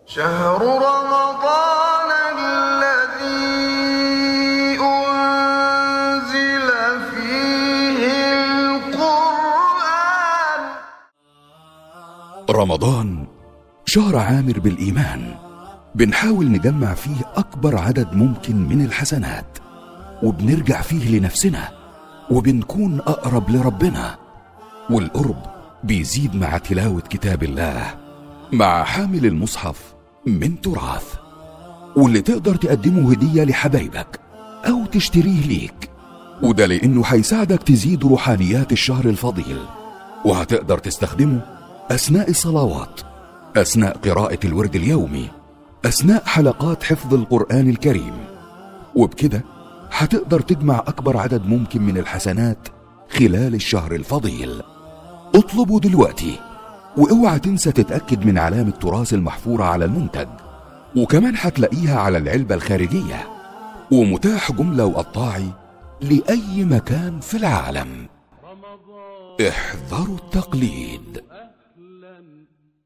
شهر رمضان الذي أنزل فيه القرآن. رمضان شهر عامر بالإيمان، بنحاول نجمع فيه أكبر عدد ممكن من الحسنات، وبنرجع فيه لنفسنا، وبنكون أقرب لربنا. والقرب بيزيد مع تلاوة كتاب الله، مع حامل المصحف من تراث، واللي تقدر تقدمه هدية لحبايبك أو تشتريه ليك، وده لأنه هيساعدك تزيد روحانيات الشهر الفضيل، وهتقدر تستخدمه أثناء الصلوات، أثناء قراءة الورد اليومي، أثناء حلقات حفظ القرآن الكريم. وبكده هتقدر تجمع أكبر عدد ممكن من الحسنات خلال الشهر الفضيل. اطلبه دلوقتي، واوعى تنسى تتأكد من علامة تراث المحفورة على المنتج، وكمان هتلاقيها على العلبة الخارجية، ومتاح جملة وقطاعي لأي مكان في العالم. احذروا التقليد.